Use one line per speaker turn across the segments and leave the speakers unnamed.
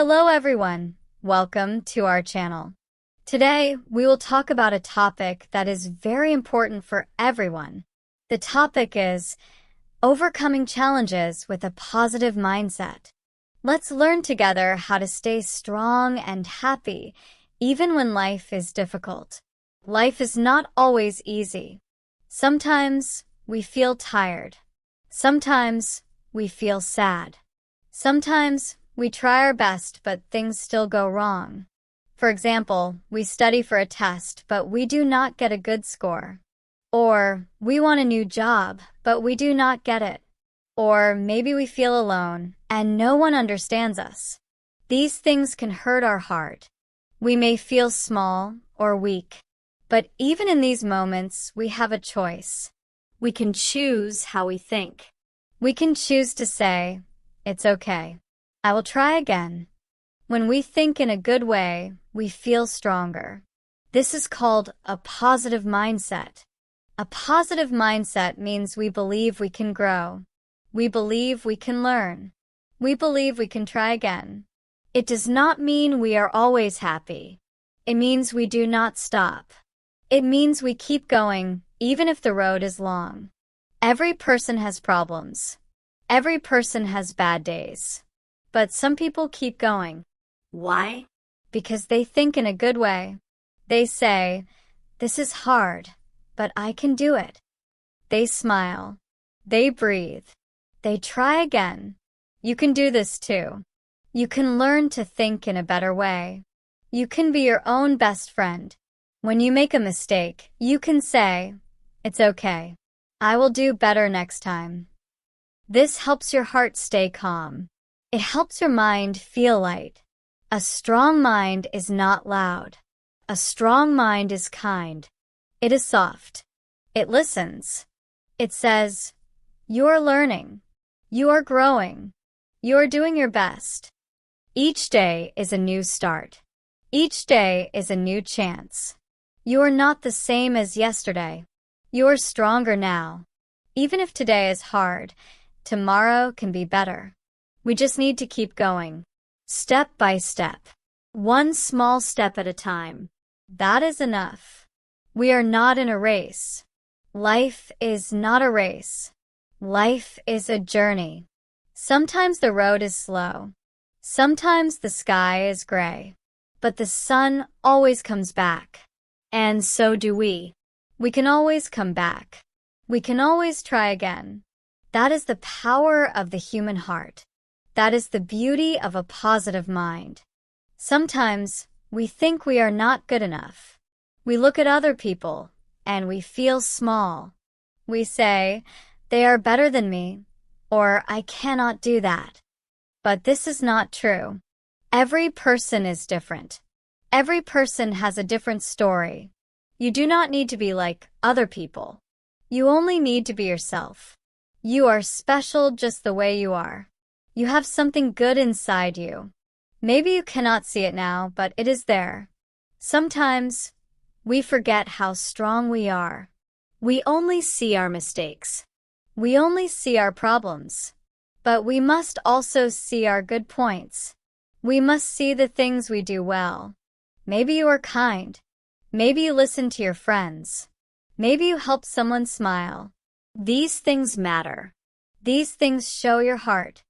Hello everyone, welcome to our channel. Today, we will talk about a topic that is very important for everyone. The topic is overcoming challenges with a positive mindset. Let's learn together how to stay strong and happy even when life is difficult. Life is not always easy. Sometimes we feel tired. Sometimes we feel sad. Sometimes we try our best, but things still go wrong. For example, we study for a test, but we do not get a good score. Or we want a new job, but we do not get it. Or maybe we feel alone, and no one understands us. These things can hurt our heart. We may feel small or weak. But even in these moments, we have a choice. We can choose how we think. We can choose to say, "It's okay. I will try again." When we think in a good way, we feel stronger. This is called a positive mindset. A positive mindset means we believe we can grow. We believe we can learn. We believe we can try again. It does not mean we are always happy. It means we do not stop. It means we keep going, even if the road is long. Every person has problems. Every person has bad days. But some people keep going. Why? Because they think in a good way. They say, "This is hard, but I can do it." They smile. They breathe. They try again. You can do this too. You can learn to think in a better way. You can be your own best friend. When you make a mistake, you can say, "It's okay. I will do better next time." This helps your heart stay calm. It helps your mind feel light. A strong mind is not loud. A strong mind is kind. It is soft. It listens. It says, "You are learning. You are growing. You are doing your best." Each day is a new start. Each day is a new chance. You are not the same as yesterday. You are stronger now. Even if today is hard, tomorrow can be better. We just need to keep going, step by step, one small step at a time. That is enough. We are not in a race. Life is not a race. Life is a journey. Sometimes the road is slow. Sometimes the sky is gray. But the sun always comes back. And so do we. We can always come back. We can always try again. That is the power of the human heart. That is the beauty of a positive mind. Sometimes we think we are not good enough. We look at other people and we feel small. We say, "They are better than me," or "I cannot do that." But this is not true. Every person is different. Every person has a different story. You do not need to be like other people. You only need to be yourself. You are special just the way you are. You have something good inside you. Maybe you cannot see it now, but it is there. Sometimes we forget how strong we are. We only see our mistakes. We only see our problems. But we must also see our good points. We must see the things we do well. Maybe you are kind. Maybe you listen to your friends. Maybe you help someone smile. These things matter. These things show your heart.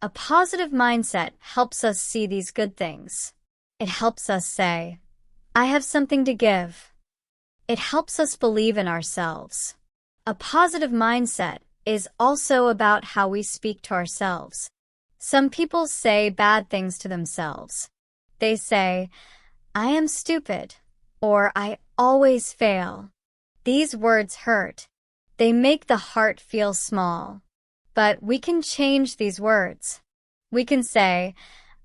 A positive mindset helps us see these good things. It helps us say, "I have something to give." It helps us believe in ourselves. A positive mindset is also about how we speak to ourselves. Some people say bad things to themselves. They say, "I am stupid," or "I always fail." These words hurt. They make the heart feel small. But we can change these words. We can say,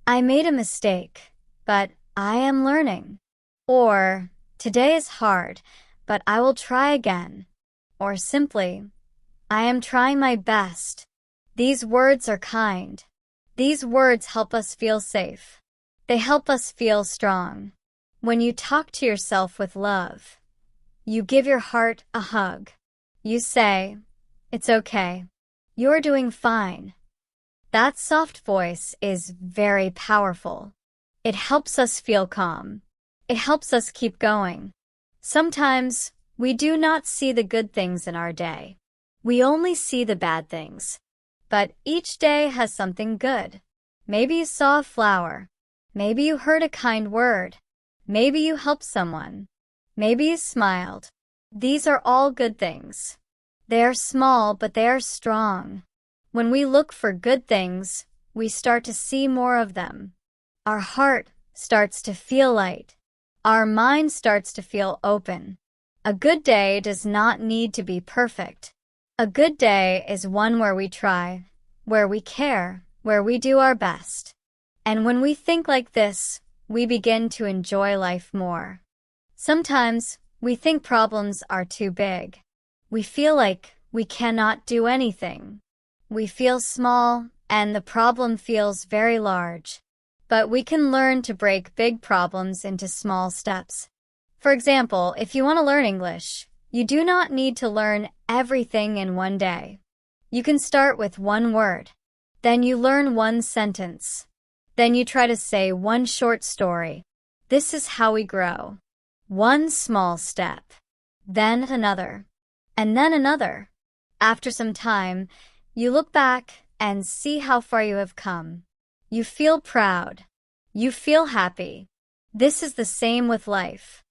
"I made a mistake, but I am learning." Or, "Today is hard, but I will try again." Or simply, "I am trying my best." These words are kind. These words help us feel safe. They help us feel strong. When you talk to yourself with love, you give your heart a hug. You say, "It's okay. You're doing fine." That soft voice is very powerful. It helps us feel calm. It helps us keep going. Sometimes, we do not see the good things in our day. We only see the bad things. But each day has something good. Maybe you saw a flower. Maybe you heard a kind word. Maybe you helped someone. Maybe you smiled. These are all good things. They are small, but they are strong. When we look for good things, we start to see more of them. Our heart starts to feel light. Our mind starts to feel open. A good day does not need to be perfect. A good day is one where we try, where we care, where we do our best. And when we think like this, we begin to enjoy life more. Sometimes, we think problems are too big. We feel like we cannot do anything. We feel small, and the problem feels very large. But we can learn to break big problems into small steps. For example, if you want to learn English, you do not need to learn everything in one day. You can start with one word. Then you learn one sentence. Then you try to say one short story. This is how we grow. One small step. Then another. And then another. After some time, you look back and see how far you have come. You feel proud. You feel happy. This is the same with life.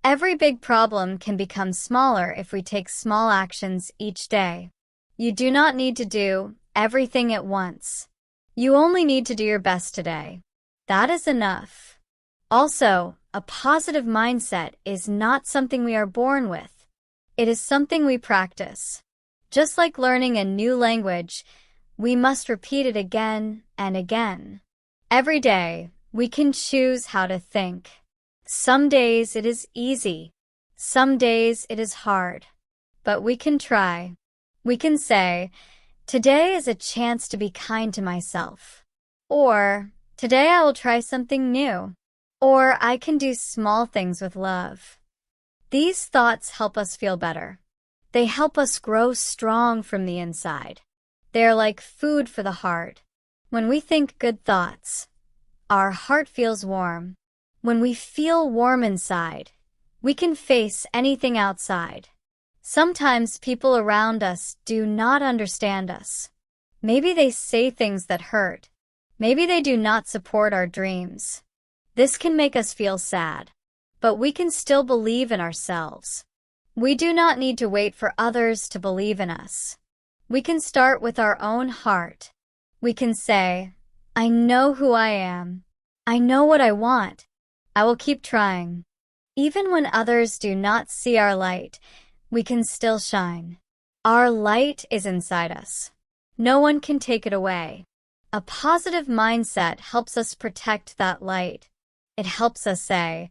Every big problem can become smaller if we take small actions each day. You do not need to do everything at once. You only need to do your best today. That is enough. Also, a positive mindset is not something we are born with. It is something we practice. Just like learning a new language, we must repeat it again and again. Every day, we can choose how to think. Some days it is easy. Some days it is hard. But we can try. We can say, today is a chance to be kind to myself. Or, today I will try something new. Or, I can do small things with love. These thoughts help us feel better. They help us grow strong from the inside. They are like food for the heart. When we think good thoughts, our heart feels warm. When we feel warm inside, we can face anything outside. Sometimes people around us do not understand us. Maybe they say things that hurt. Maybe they do not support our dreams. This can make us feel sad. But we can still believe in ourselves. We do not need to wait for others to believe in us. We can start with our own heart. We can say, I know who I am. I know what I want. I will keep trying. Even when others do not see our light, we can still shine. Our light is inside us. No one can take it away. A positive mindset helps us protect that light. It helps us say,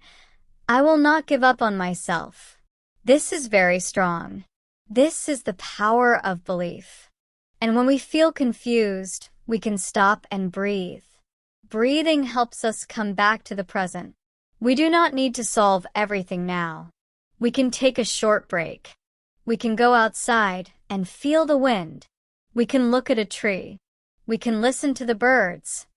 I will not give up on myself. This is very strong. This is the power of belief. And when we feel confused, we can stop and breathe. Breathing helps us come back to the present. We do not need to solve everything now. We can take a short break. We can go outside and feel the wind. We can look at a tree. We can listen to the birds.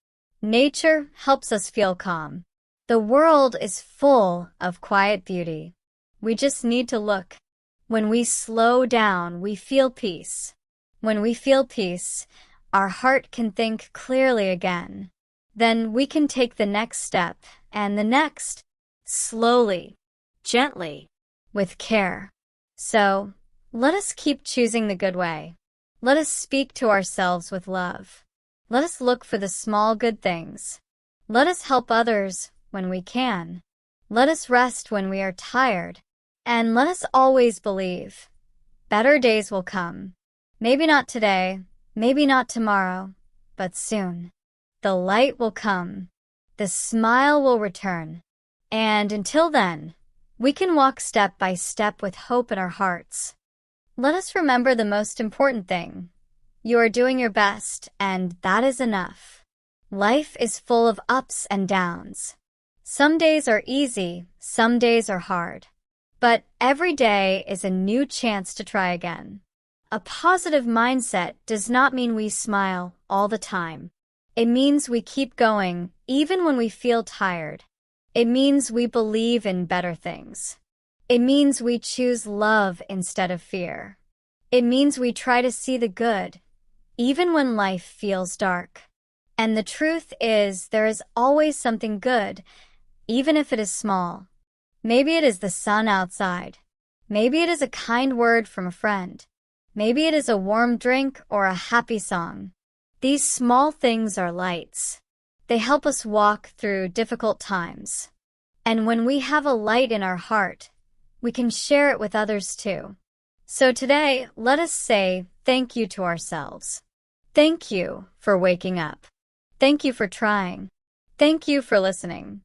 Nature helps us feel calm. The world is full of quiet beauty. We just need to look. When we slow down, we feel peace. When we feel peace, our heart can think clearly again. Then we can take the next step, and the next, slowly, gently, with care. So, let us keep choosing the good way. Let us speak to ourselves with love. Let us look for the small good things. Let us help others when we can. Let us rest when we are tired. And let us always believe. Better days will come. Maybe not today, maybe not tomorrow, but soon. The light will come. The smile will return. And until then, we can walk step by step with hope in our hearts. Let us remember the most important thing. You are doing your best, and that is enough. Life is full of ups and downs. Some days are easy, some days are hard. But every day is a new chance to try again. A positive mindset does not mean we smile all the time. It means we keep going even when we feel tired. It means we believe in better things. It means we choose love instead of fear. It means we try to see the good, even when life feels dark. And the truth is, there is always something good, even if it is small. Maybe it is the sun outside. Maybe it is a kind word from a friend. Maybe it is a warm drink or a happy song. These small things are lights. They help us walk through difficult times. And when we have a light in our heart, we can share it with others too. So today, let us say thank you to ourselves. Thank you for waking up. Thank you for trying. Thank you for listening.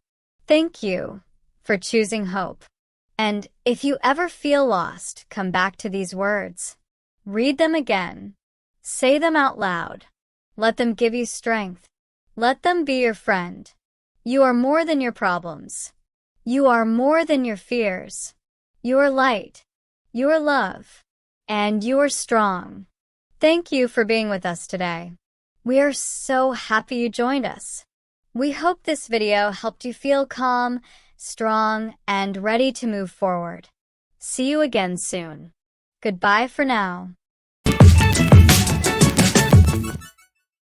Thank you for choosing hope. And if you ever feel lost, come back to these words. Read them again. Say them out loud. Let them give you strength. Let them be your friend. You are more than your problems. You are more than your fears. You are light. You are love. And you are strong. Thank you for being with us today. We are so happy you joined us. We hope this video helped you feel calm, strong, and ready to move forward. See you again soon. Goodbye for now.